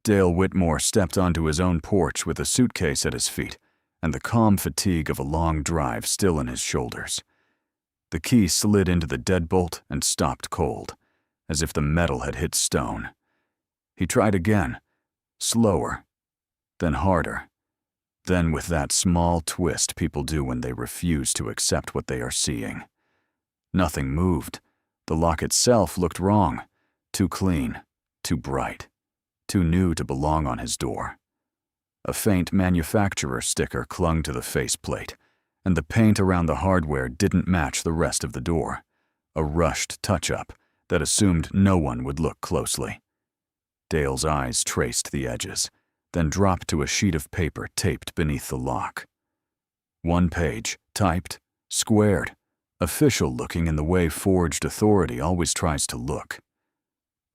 Dale Whitmore stepped onto his own porch with a suitcase at his feet and the calm fatigue of a long drive still in his shoulders. The key slid into the deadbolt and stopped cold, as if the metal had hit stone. He tried again, slower, then harder, then with that small twist people do when they refuse to accept what they are seeing. Nothing moved. The lock itself looked wrong, too clean, too bright, too new to belong on his door. A faint manufacturer sticker clung to the faceplate, and the paint around the hardware didn't match the rest of the door, a rushed touch-up that assumed no one would look closely. Dale's eyes traced the edges, then dropped to a sheet of paper taped beneath the lock. One page, typed, squared, official-looking in the way forged authority always tries to look.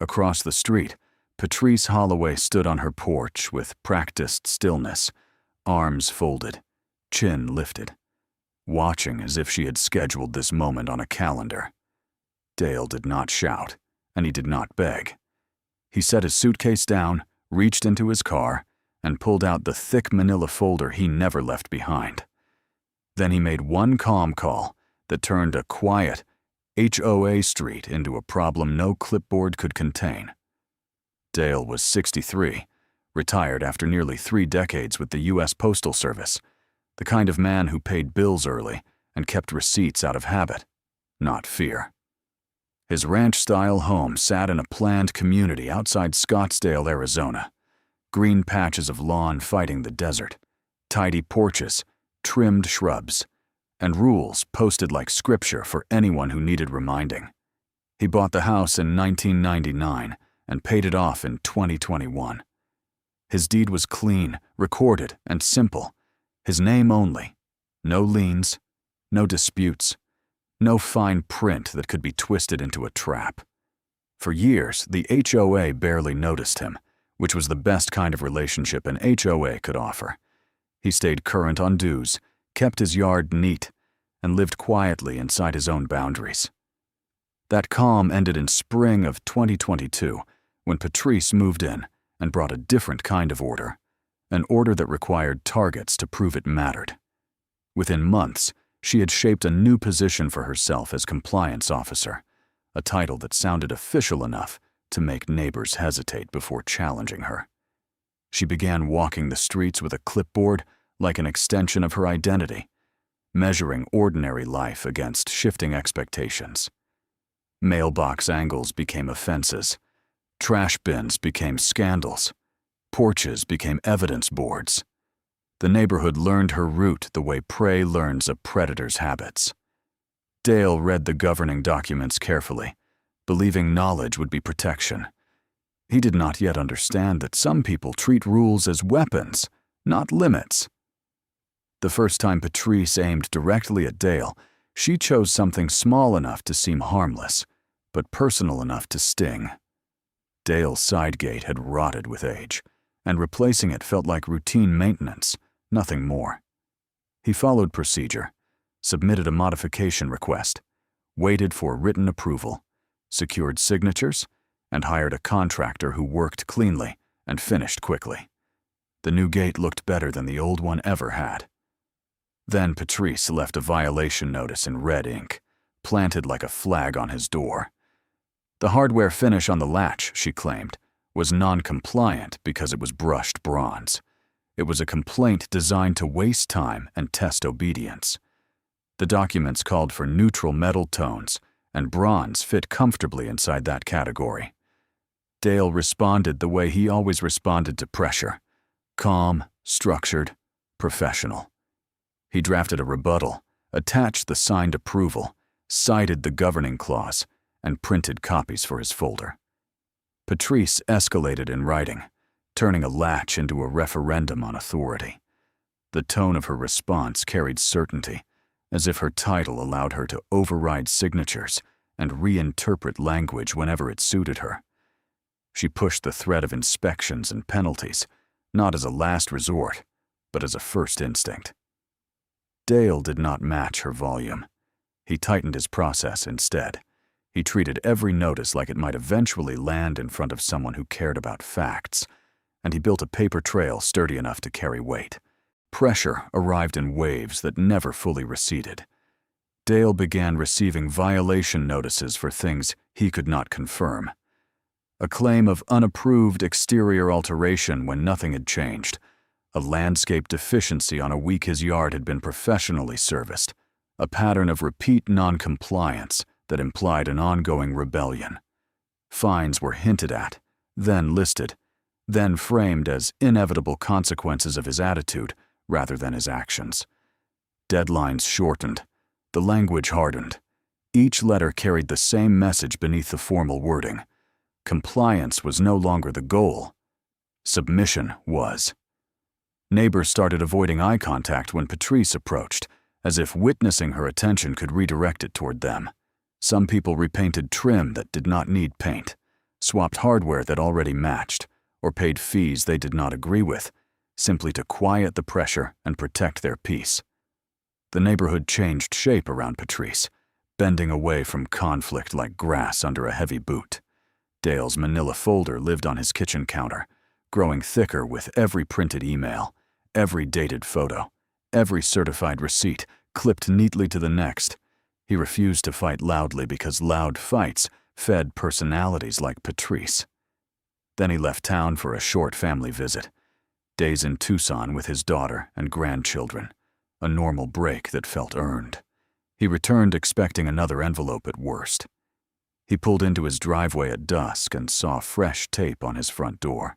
Across the street, Patrice Holloway stood on her porch with practiced stillness, arms folded, chin lifted, watching as if she had scheduled this moment on a calendar. Dale did not shout, and he did not beg. He set his suitcase down, reached into his car, and pulled out the thick manila folder he never left behind. Then he made one calm call that turned a quiet HOA street into a problem no clipboard could contain. Dale was 63, retired after nearly 3 decades with the U.S. Postal Service, the kind of man who paid bills early and kept receipts out of habit, not fear. His ranch-style home sat in a planned community outside Scottsdale, Arizona. Green patches of lawn fighting the desert, tidy porches, trimmed shrubs, and rules posted like scripture for anyone who needed reminding. He bought the house in 1999 and paid it off in 2021. His deed was clean, recorded, and simple. His name only. No liens, no disputes, no fine print that could be twisted into a trap. For years, the HOA barely noticed him, which was the best kind of relationship an HOA could offer. He stayed current on dues, kept his yard neat, and lived quietly inside his own boundaries. That calm ended in spring of 2022, when Patrice moved in and brought a different kind of order, an order that required targets to prove it mattered. Within months, she had shaped a new position for herself as compliance officer, a title that sounded official enough to make neighbors hesitate before challenging her. She began walking the streets with a clipboard like an extension of her identity, measuring ordinary life against shifting expectations. Mailbox angles became offenses. Trash bins became scandals. Porches became evidence boards. The neighborhood learned her route the way prey learns a predator's habits. Dale read the governing documents carefully, believing knowledge would be protection. He did not yet understand that some people treat rules as weapons, not limits. The first time Patrice aimed directly at Dale, she chose something small enough to seem harmless, but personal enough to sting. Dale's side gate had rotted with age, and replacing it felt like routine maintenance, nothing more. He followed procedure, submitted a modification request, waited for written approval, secured signatures, and hired a contractor who worked cleanly and finished quickly. The new gate looked better than the old one ever had. Then Patrice left a violation notice in red ink, planted like a flag on his door. The hardware finish on the latch, she claimed, was non-compliant because it was brushed bronze. It was a complaint designed to waste time and test obedience. The documents called for neutral metal tones, and bronze fit comfortably inside that category. Dale responded the way he always responded to pressure: calm, structured, professional. He drafted a rebuttal, attached the signed approval, cited the governing clause, and printed copies for his folder. Patrice escalated in writing, turning a latch into a referendum on authority. The tone of her response carried certainty, as if her title allowed her to override signatures and reinterpret language whenever it suited her. She pushed the threat of inspections and penalties, not as a last resort, but as a first instinct. Dale did not match her volume. He tightened his process instead. He treated every notice like it might eventually land in front of someone who cared about facts, and he built a paper trail sturdy enough to carry weight. Pressure arrived in waves that never fully receded. Dale began receiving violation notices for things he could not confirm. A claim of unapproved exterior alteration when nothing had changed. A landscape deficiency on a week his yard had been professionally serviced. A pattern of repeat non-compliance that implied an ongoing rebellion. Fines were hinted at, then listed, then framed as inevitable consequences of his attitude rather than his actions. Deadlines shortened. The language hardened. Each letter carried the same message beneath the formal wording. Compliance was no longer the goal. Submission was. Neighbors started avoiding eye contact when Patrice approached, as if witnessing her attention could redirect it toward them. Some people repainted trim that did not need paint, swapped hardware that already matched, or paid fees they did not agree with, simply to quiet the pressure and protect their peace. The neighborhood changed shape around Patrice, bending away from conflict like grass under a heavy boot. Dale's manila folder lived on his kitchen counter, growing thicker with every printed email, every dated photo, every certified receipt clipped neatly to the next. He refused to fight loudly because loud fights fed personalities like Patrice. Then he left town for a short family visit. Days in Tucson with his daughter and grandchildren, a normal break that felt earned. He returned expecting another envelope at worst. He pulled into his driveway at dusk and saw fresh tape on his front door.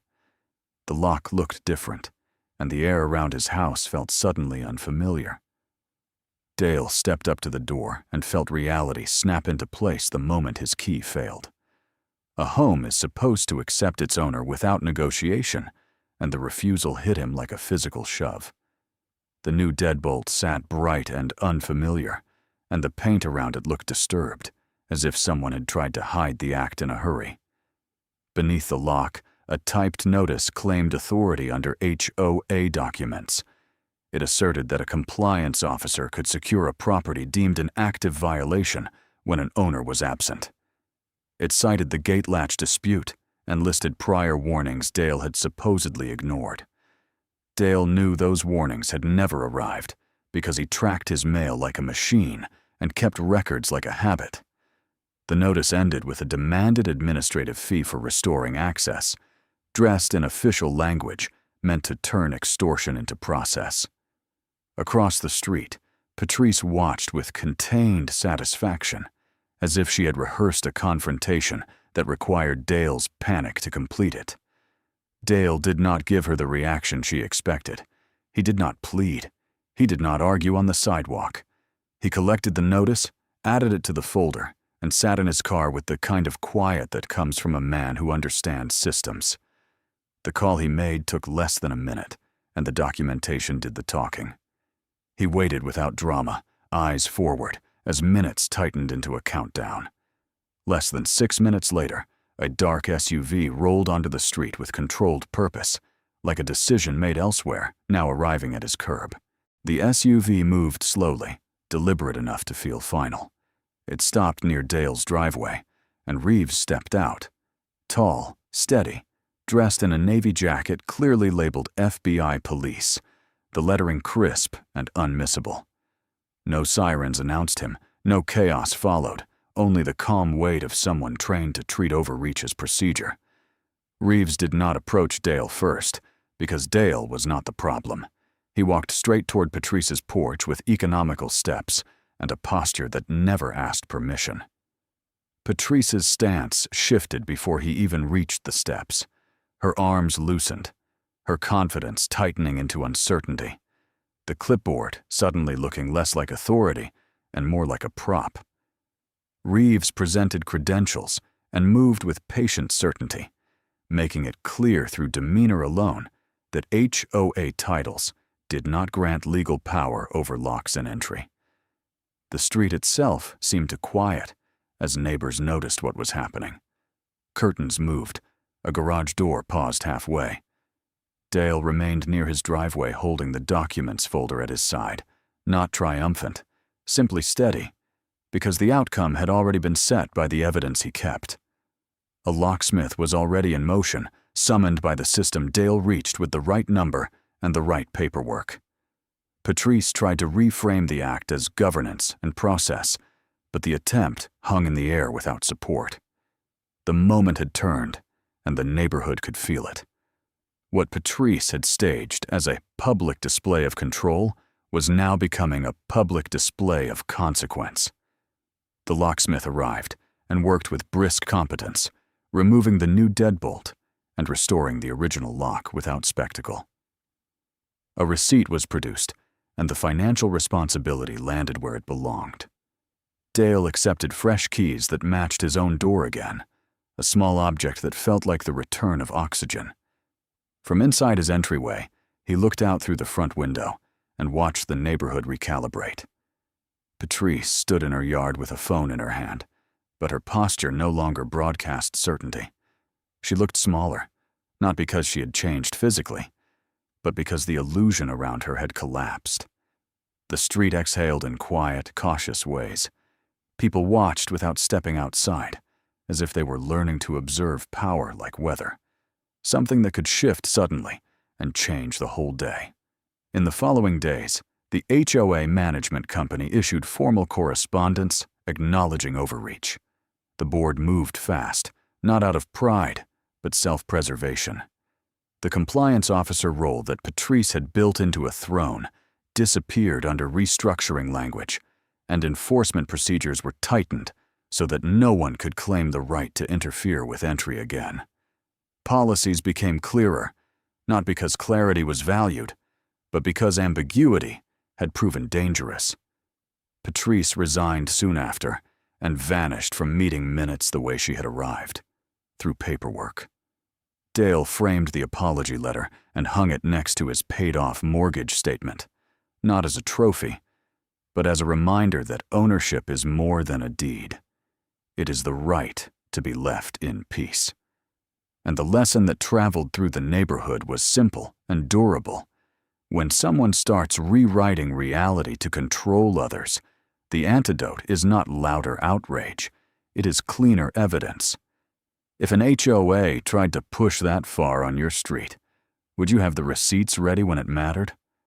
The lock looked different, and the air around his house felt suddenly unfamiliar. Dale stepped up to the door and felt reality snap into place the moment his key failed. A home is supposed to accept its owner without negotiation, and the refusal hit him like a physical shove. The new deadbolt sat bright and unfamiliar, and the paint around it looked disturbed, as if someone had tried to hide the act in a hurry. Beneath the lock, a typed notice claimed authority under HOA documents. It asserted that a compliance officer could secure a property deemed an active violation when an owner was absent. It cited the gate latch dispute and listed prior warnings Dale had supposedly ignored. Dale knew those warnings had never arrived because he tracked his mail like a machine and kept records like a habit. The notice ended with a demanded administrative fee for restoring access, dressed in official language meant to turn extortion into process. Across the street, Patrice watched with contained satisfaction, as if she had rehearsed a confrontation that required Dale's panic to complete it. Dale did not give her the reaction she expected. He did not plead. He did not argue on the sidewalk. He collected the notice, added it to the folder, and sat in his car with the kind of quiet that comes from a man who understands systems. The call he made took less than a minute, and the documentation did the talking. He waited without drama, eyes forward, as minutes tightened into a countdown. Less than 6 minutes later, a dark SUV rolled onto the street with controlled purpose, like a decision made elsewhere, now arriving at his curb. The SUV moved slowly, deliberate enough to feel final. It stopped near Dale's driveway, and Reeves stepped out. Tall, steady, dressed in a navy jacket clearly labeled FBI Police, the lettering crisp and unmissable. No sirens announced him, no chaos followed, only the calm weight of someone trained to treat overreach as procedure. Reeves did not approach Dale first, because Dale was not the problem. He walked straight toward Patrice's porch with economical steps and a posture that never asked permission. Patrice's stance shifted before he even reached the steps. Her arms loosened, her confidence tightening into uncertainty. The clipboard suddenly looking less like authority and more like a prop. Reeves presented credentials and moved with patient certainty, making it clear through demeanor alone that HOA titles did not grant legal power over locks and entry. The street itself seemed to quiet as neighbors noticed what was happening. Curtains moved. A garage door paused halfway. Dale remained near his driveway holding the documents folder at his side, not triumphant, simply steady, because the outcome had already been set by the evidence he kept. A locksmith was already in motion, Summoned by the system Dale reached with the right number and the right paperwork. Patrice tried to reframe the act as governance and process, but the attempt hung in the air without support. The moment had turned, and the neighborhood could feel it. What Patrice had staged as a public display of control was now becoming a public display of consequence. The locksmith arrived and worked with brisk competence, removing the new deadbolt and restoring the original lock without spectacle. A receipt was produced, and the financial responsibility landed where it belonged. Dale accepted fresh keys that matched his own door again, a small object that felt like the return of oxygen. From inside his entryway, he looked out through the front window and watched the neighborhood recalibrate. Patrice stood in her yard with a phone in her hand, but her posture no longer broadcast certainty. She looked smaller, not because she had changed physically, but because the illusion around her had collapsed. The street exhaled in quiet, cautious ways. People watched without stepping outside, as if they were learning to observe power like weather, something that could shift suddenly and change the whole day. In the following days, the HOA management company issued formal correspondence acknowledging overreach. The board moved fast, not out of pride, but self-preservation. The compliance officer role that Patrice had built into a throne disappeared under restructuring language, and enforcement procedures were tightened so that no one could claim the right to interfere with entry again. Policies became clearer, not because clarity was valued, but because ambiguity had proven dangerous. Patrice resigned soon after and vanished from meeting minutes the way she had arrived, through paperwork. Dale framed the apology letter and hung it next to his paid-off mortgage statement, not as a trophy, but as a reminder that ownership is more than a deed. It is the right to be left in peace. And the lesson that traveled through the neighborhood was simple and durable. When someone starts rewriting reality to control others, the antidote is not louder outrage, it is cleaner evidence. If an HOA tried to push that far on your street, would you have the receipts ready when it mattered?